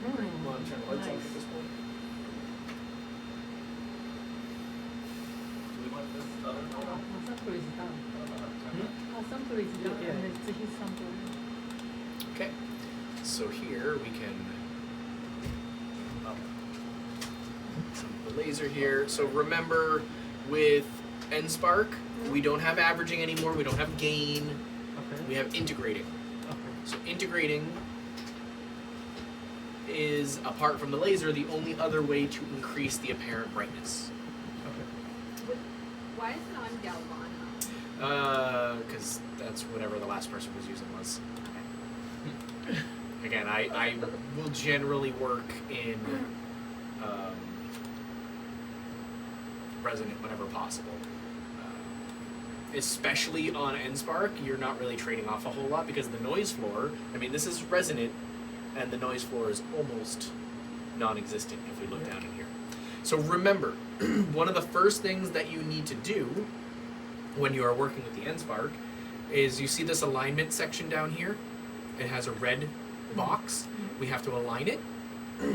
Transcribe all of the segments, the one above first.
Well, I'm turning the lights off at this point. Do we want this other one? Sample is down. Sample is down, Yeah. and it's his sample. Okay. So here we can some of the laser here. So remember, with NSpark, we don't have averaging anymore. We don't have gain. Okay. We have integrating. Okay. So integrating is, apart from the laser, the only other way to increase the apparent brightness. Okay. Why is it on Galvano? Because that's whatever the last person was using was. Again, I will generally work in resonant whenever possible. Especially on NSpark, you're not really trading off a whole lot because the noise floor, I mean, this is resonant, and the noise floor is almost non-existent if we look down in here. So remember, one of the first things that you need to do when you are working with the NSpark is you see this alignment section down here? It has a red box. We have to align it,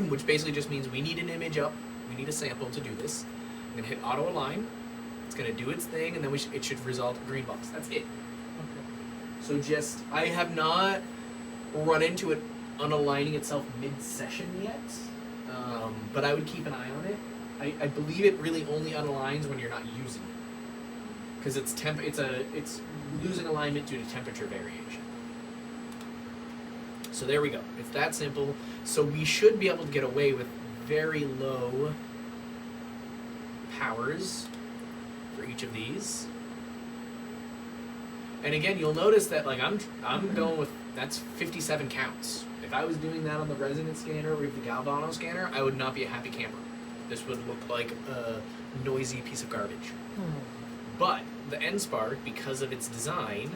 which basically just means we need an image up. We need a sample to do this. I'm going to hit auto align. It's going to do its thing, and then it should result a green box. That's it. Okay. So just, I have not run into it unaligning itself mid-session yet, but I would keep an eye on it. I believe it really only unaligns when you're not using it, because it's losing alignment due to temperature variation. So there we go. It's that simple. So we should be able to get away with very low powers for each of these. And again, you'll notice that like I'm going with, that's 57 counts. If I was doing that on the resonant scanner or the Galvano scanner, I would not be a happy camper. This would look like a noisy piece of garbage. But the NSpark, because of its design,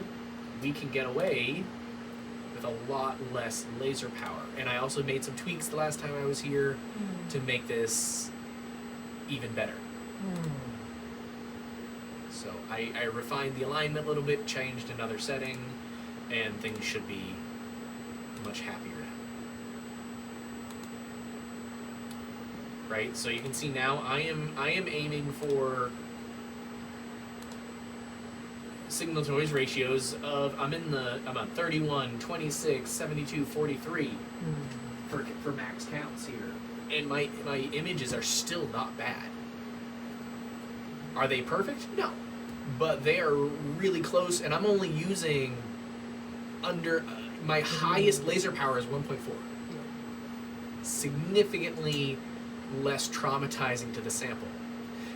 we can get away with a lot less laser power. And I also made some tweaks the last time I was here to make this even better. So I refined the alignment a little bit, changed another setting, and things should be much happier now. Right? So you can see now I am aiming for signal to noise ratios of I'm on 31, 26, 72, 43 for max counts here. And my images are still not bad. Are they perfect? No. But they are really close, and I'm only using under my highest laser power is 1.4. Significantly less traumatizing to the sample.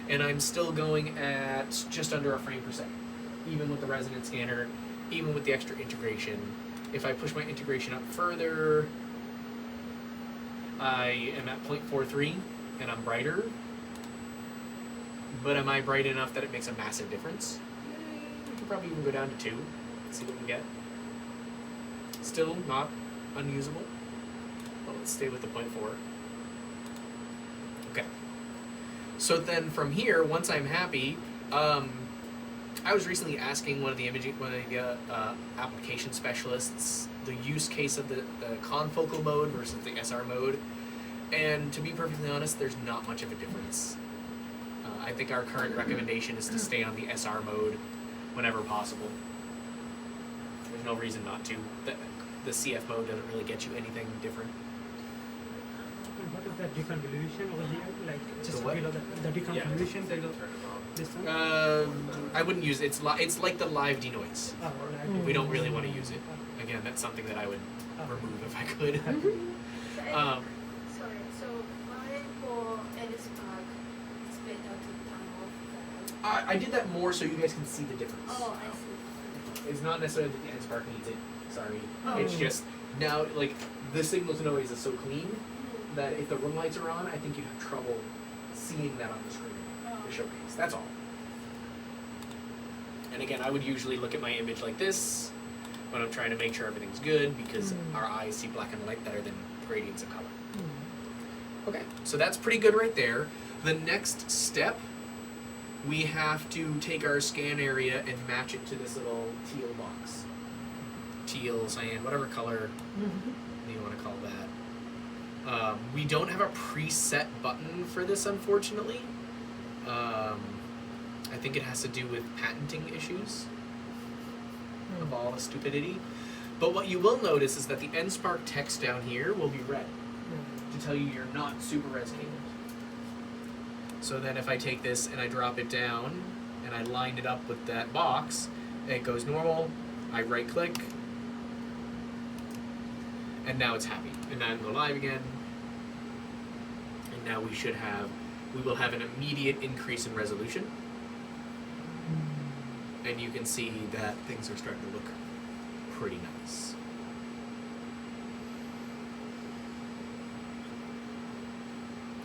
And I'm still going at just under a frame per second. Even with the resonant scanner, even with the extra integration. If I push my integration up further, I am at 0.43 and I'm brighter. But am I bright enough that it makes a massive difference? We could probably even go down to 2, see what we get. Still not unusable. But let's stay with the 0.4. Okay. So then from here, once I'm happy, I was recently asking one of the application specialists the use case of the confocal mode versus the SR mode, and to be perfectly honest, there's not much of a difference. I think our current recommendation is to stay on the SR mode whenever possible. There's no reason not to. The CF mode doesn't really get you anything different. What is that deconvolution over here? Like just what? below the deconvolution They below don't turn it on. this one? I wouldn't use it. It's like the live denoise. Oh, right. We don't really want to use it. Again, that's something that I would remove if I could. Sorry, so mine for NSpark it's better to turn off the I did that more so you guys can see the difference. Oh, I see. It's not necessarily that the NSpark needs it. Sorry. Oh. It's just now, like, the signal to noise is so clean that if the room lights are on, I think you'd have trouble seeing that on the screen, the showcase. That's all. And again, I would usually look at my image like this when I'm trying to make sure everything's good, because our eyes see black and white better than gradients of color. Okay, so that's pretty good right there. The next step, we have to take our scan area and match it to this little teal box. Teal, cyan, whatever color you want to call that. We don't have a preset button for this, unfortunately. I think it has to do with patenting issues of all the stupidity. But what you will notice is that the NSpark text down here will be red to tell you you're not super rescated. So then if I take this and I drop it down and I line it up with that box, it goes normal, I right click, and now it's happy. And now I go live again, and now we will have an immediate increase in resolution. And you can see that things are starting to look pretty nice.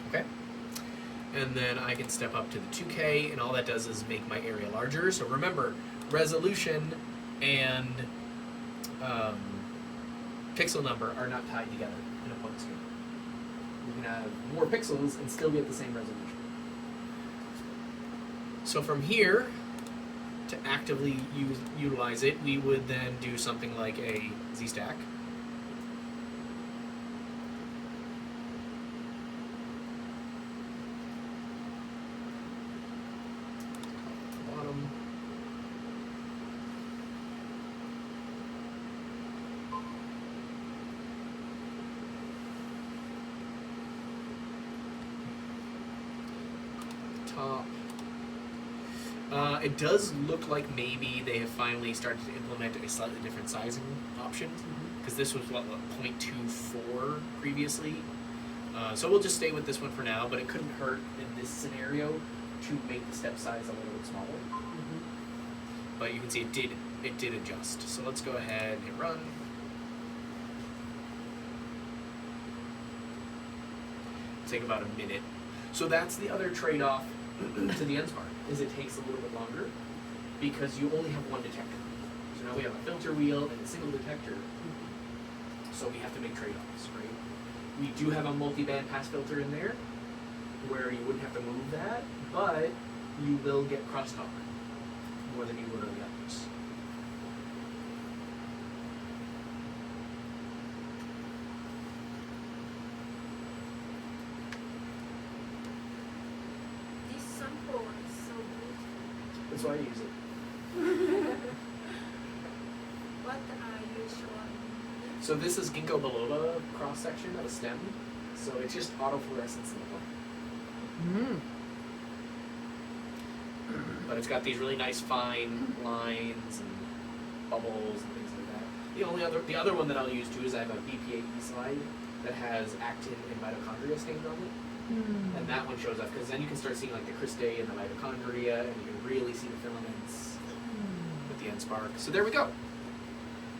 Okay. And then I can step up to the 2K, and all that does is make my area larger. So remember, resolution and pixel number are not tied together in a point scale. You can have more pixels and still be at the same resolution. So from here, to actively utilize it, we would then do something like a Z-stack. Bottom. Top. It does look like maybe they have finally started to implement a slightly different sizing option, because this was what 0.24 previously. So we'll just stay with this one for now, but it couldn't hurt in this scenario to make the step size a little bit smaller. But you can see it did adjust. So let's go ahead and hit run. Take about a minute. So that's the other trade-off to the NSpark, is it takes a little bit longer because you only have one detector. So now we have a filter wheel and a single detector. So we have to make trade-offs, right? We do have a multi-band pass filter in there where you wouldn't have to move that, but you will get crosstalk more than you would on the others. This sample is so beautiful. That's why I use it. What are you showing? So this is ginkgo biloba cross-section of a stem. So it's just autofluorescence in the plant. But it's got these really nice fine lines and bubbles and things like that. The other one that I'll use too is I have a BPA slide that has actin and mitochondria stained on it. And that one shows up because then you can start seeing like the cristae and the mitochondria, and you can really see the filaments with the NSpark. So there we go.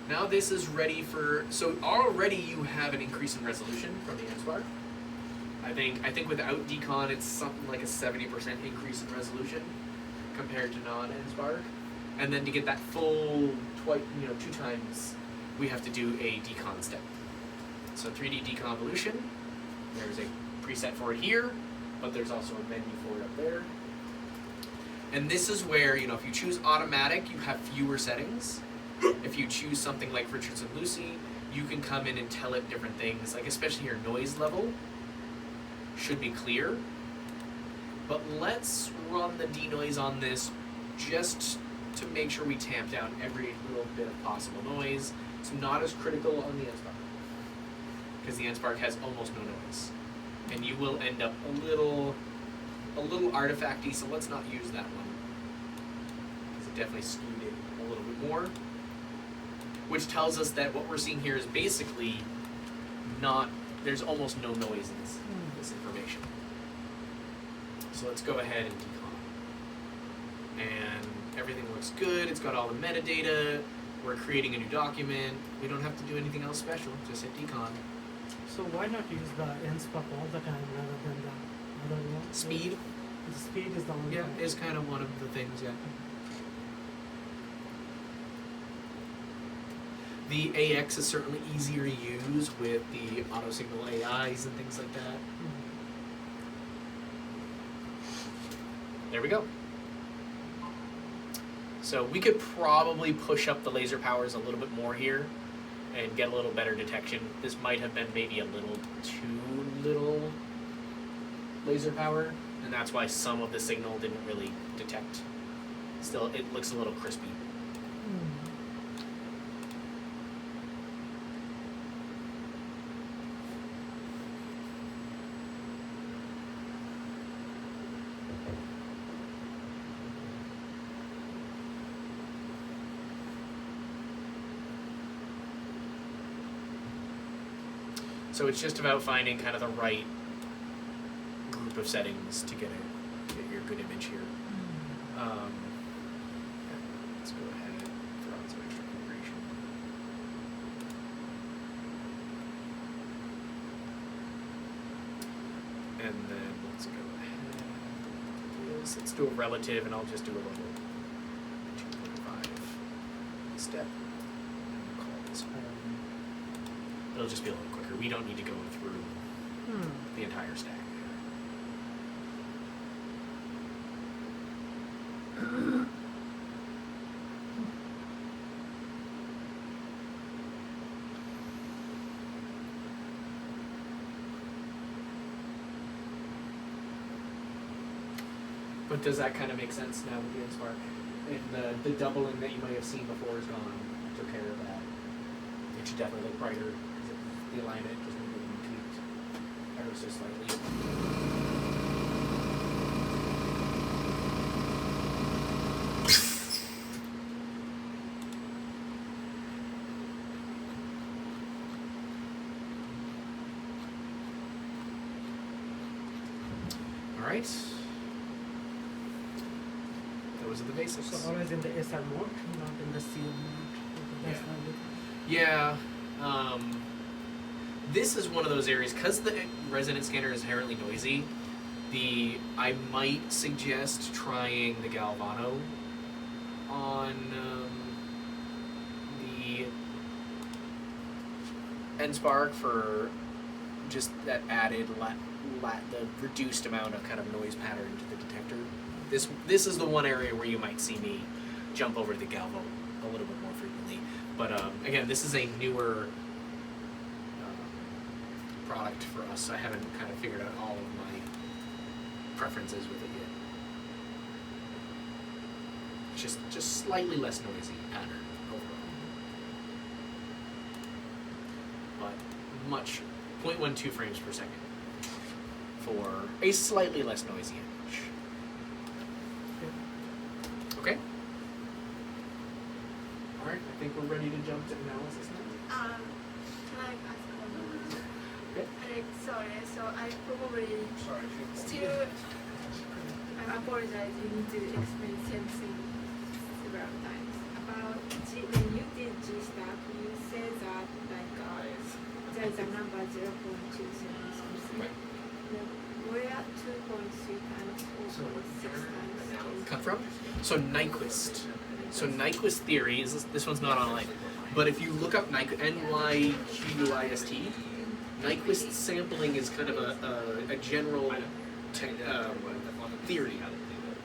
Now this is ready for, so already you have an increase in resolution from the NSpark. I think without decon it's something like a 70% increase in resolution compared to non-NSpark. And then to get that full 2 times, we have to do a decon step. So 3D deconvolution, there's a preset for it here, but there's also a menu for it up there. And this is where, if you choose automatic, you have fewer settings. If you choose something like Richardson Lucy, you can come in and tell it different things, like especially your noise level should be clear. But let's run the denoise on this just to make sure we tamp down every little bit of possible noise. It's not as critical on the NSpark, because the NSpark has almost no noise. And you will end up a little artifacty, so let's not use that one, because it definitely skewed it a little bit more. Which tells us that what we're seeing here is basically there's almost no noise in this information. So let's go ahead and decon. And everything looks good, it's got all the metadata, we're creating a new document, we don't have to do anything else special, just hit decon. So why not use the NSpark all the time rather than the other one? Speed, The speed is the only one. is kind of one of the things, yeah. The AX is certainly easier to use with the auto signal AIs and things like that. There we go. So we could probably push up the laser powers a little bit more here and get a little better detection. This might have been maybe a little too little laser power, and that's why some of the signal didn't really detect. Still, it looks a little crispy. So it's just about finding kind of the right group of settings to get your good image here. Yeah, let's go ahead and throw in some extra configuration. And then let's go ahead and do this. Let's do a relative, and I'll just do a little 2.5 step. And call this home. It'll just be a little quicker. We don't need to go through the entire stack. But does that kind of make sense now with the N-Spark? And the doubling that you might have seen before is gone. Took care of that. It should definitely look brighter. The alignment just moved and tweaked ever so slightly. All right. Those are the basics. So always in the SR mode, not in the CM mode. That's Yeah. not good. Yeah. This is one of those areas, because the resonance scanner is inherently noisy, I might suggest trying the Galvano on the N-Spark for just that added, the reduced amount of kind of noise pattern to the detector. This is the one area where you might see me jump over to the Galvo a little bit more frequently. But again, this is a newer product for us. I haven't kind of figured out all of my preferences with it yet. Just slightly less noisy pattern overall, but much 0.12 frames per second for a slightly less noisy image. Okay. All right. I think we're ready to jump to analysis now. Can I ask one more? Okay. Sorry, so I probably still, I apologize, you need to explain same thing several times. About when you did G-Stack, you said that there's a number 0.27 something. Right. Where 2.3 times or 6 times? Come from? So Nyquist. So Nyquist theory is this one's not online, but if you look up NYQUIST, Nyquist sampling is kind of a general theory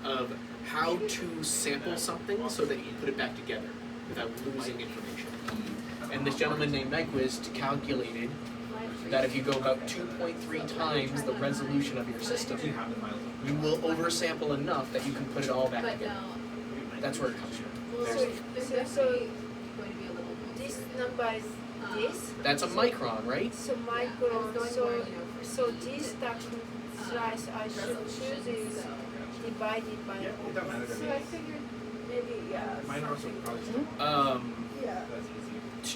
of how to sample something so that you put it back together without losing information. And this gentleman named Nyquist calculated that if you go about 2.3 times the resolution of your system, you will oversample enough that you can put it all back together. That's where it comes from. So this number is this? That's a micron, right? So micron, so this stack slice I should choose is divided by It doesn't matter to So me. I figured maybe, Mine are also something. probably Yeah.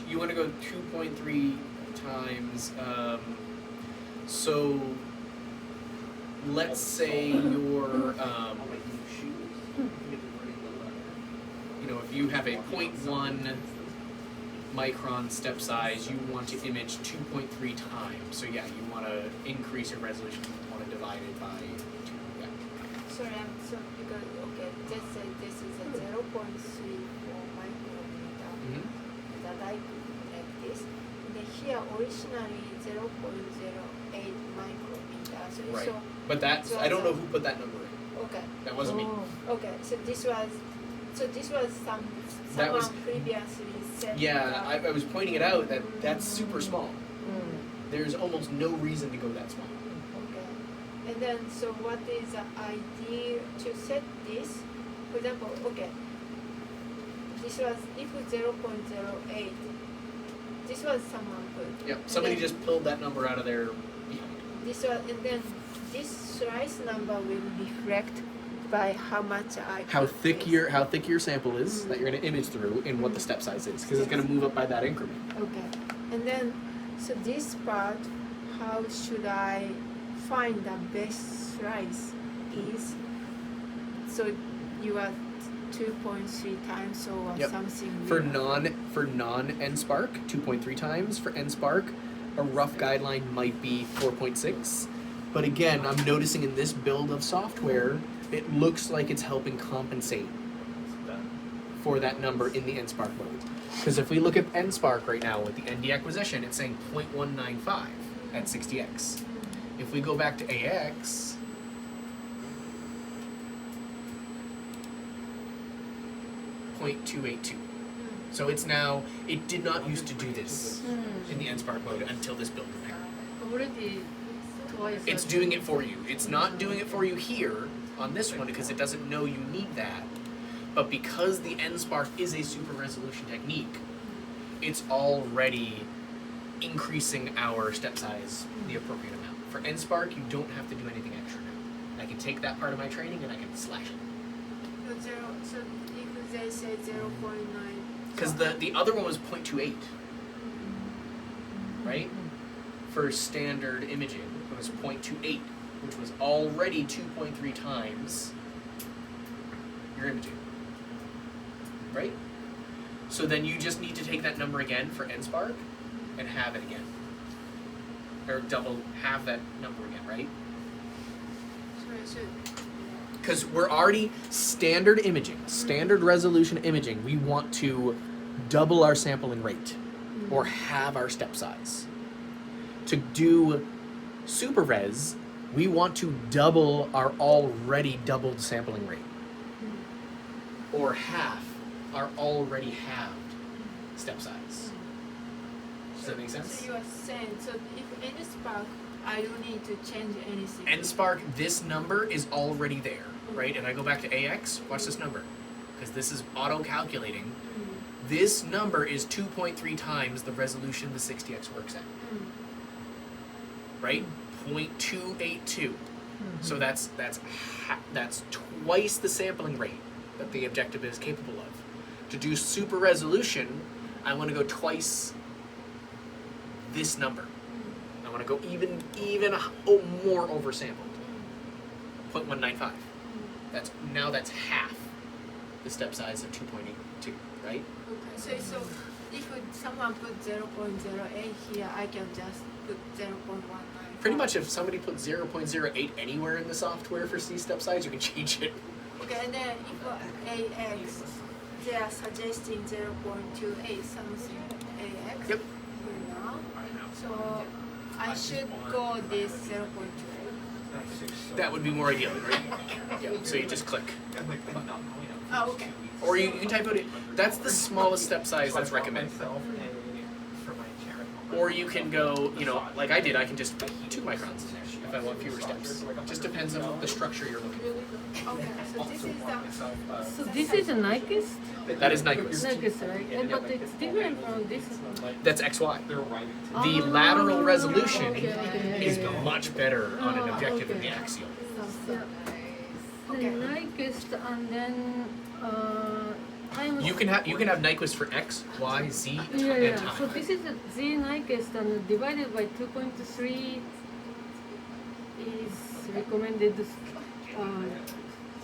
You want to go 2.3 times. So let's say your, if you have a 0.1 micron step size, you want to image 2.3 times. So yeah, you want to increase your resolution. You want to divide it by 2. Yeah. Sorry, because, okay, let's say this is a 0.34 micrometer that I could like this. And then here originally 0.08 micrometer. Right. So, But that's, so I don't as know a- who put that number in. okay. That wasn't me. Okay, so this was So this was That was- someone previously said. Yeah, I was pointing it out that that's super small. There's almost no reason to go that small. Okay. And then, so what is the idea to set this? For example, okay. This was if 0.08. This was someone put. Yep. Somebody then- just pulled that number out of their behind. This one, and then this slice number will reflect by how much I. How put thick this. your sample is that you're going to image through, and what the step size is, because it's going to move up by that increment. Okay, and then so this part, how should I find the best slice is? So you are 2.3 times or Yep. something. For weird. non NSPARC, 2.3 times. For NSPARC, a rough guideline might be 4.6. But again, I'm noticing in this build of software, it looks like it's helping compensate for that number in the NSPARC mode. Because if we look at NSPARC right now with the ND acquisition, it's saying 0.195 at 60x. If we go back to AX, .282. So it's now, it did not used to do this in the NSPARC mode until this build repair. Already twice. It's doing it for you. It's not doing it for you here on this one because it doesn't know you need that. But because the NSPARC is a super resolution technique, it's already increasing our step size the appropriate amount. For NSPARC, you don't have to do anything extra now. I can take that part of my training and I can slash it. So if they say 0.9. Because the other one was 0.28, right? For standard imaging, it was 0.28, which was already 2.3 times your imaging, right? So then you just need to take that number again for NSPARC and have it again. Or have that number again, right? So Because we're already standard imaging, standard resolution imaging, we want to double our sampling rate or have our step size. To do super res, we want to double our already doubled sampling rate or half our already halved step size. Does that make sense? So you are saying, so if NSPARC, I don't need to change anything. NSPARC, this number is already there, right? And I go back to AX, watch this number, because this is auto-calculating. This number is 2.3 times the resolution the 60x works at, right? 0.282. So that's twice the sampling rate that the objective is capable of. To do super resolution, I want to go twice this number. I want to go even more oversampled. 0.195. That's half the step size of 2.82, right? Okay, so if someone put 0.08 here, I can just put 0.19. Pretty much if somebody put 0.08 anywhere in the software for C step size, you can change it. Okay, and then if AX, they are suggesting 0.28 something AX. Yep. You know? So I should go this 0.28. That would be more ideal, right? Yeah, so you just click. Oh, okay. Or you can type out it. That's the smallest step size that's recommended. Or you can go, like I did, I can just put 2 microns in there if I want fewer steps. Just depends on the structure you're looking for. Okay, so this is the. So this is a Nyquist? That is Nyquist. Nyquist, right? But it's different from this one. That's XY. The Ah, lateral resolution okay. is much better on an objective than the Okay. axial. Yeah. The Nyquist, and then I'm. You can have Nyquist for X, Y, Z, and Yeah. So time. this is a Z Nyquist, and divided by 2.3 is recommended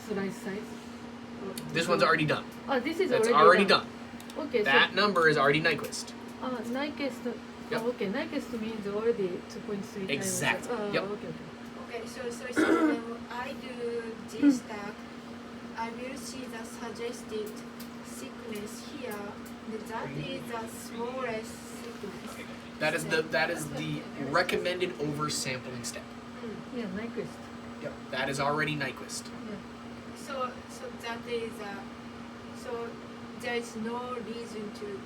slice size. This one's already done. Oh, this is That's already already done. Okay. That number is already Nyquist. So Nyquist. Yep. Okay, Nyquist means already 2.3 times. Exactly. Okay. Yep. Okay, so when I do G stack, I will see the suggested thickness here. That is the smallest thickness. That is the recommended oversampling step. Yeah, Nyquist. Yep. That is already Nyquist. Yeah. So that is so So there is no reason to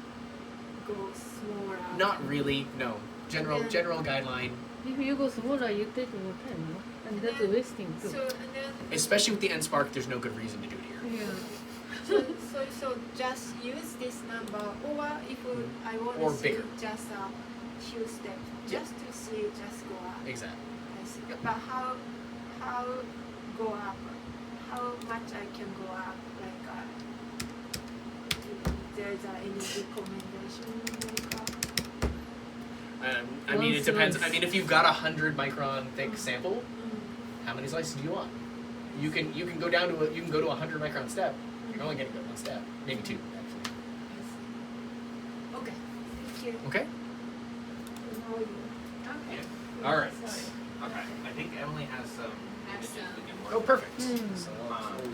go smaller. Not really. No. General Yeah. general guideline, If you go smaller, you take more time, no? And that's Yeah. wasting too. So and then especially with the N Spark. There's no good reason to do it here. Yeah. so just use this number, or if I want Or to see bigger. just a few steps, just to see just go up. Exactly. I see. But how go up? How much I can go up? Like there's any recommendation like I mean, it Once depends. once. I mean, if you've got a 100-micron thick sample, mm, how many slices do you want? You can go down to you can go to a 100-micron step. You're only going to go one step, maybe two, actually. I see. Okay. Thank you. Okay. Now you. Okay. All right. Okay, I think Emily has some images we can work Oh, perfect. Mm. So I'll close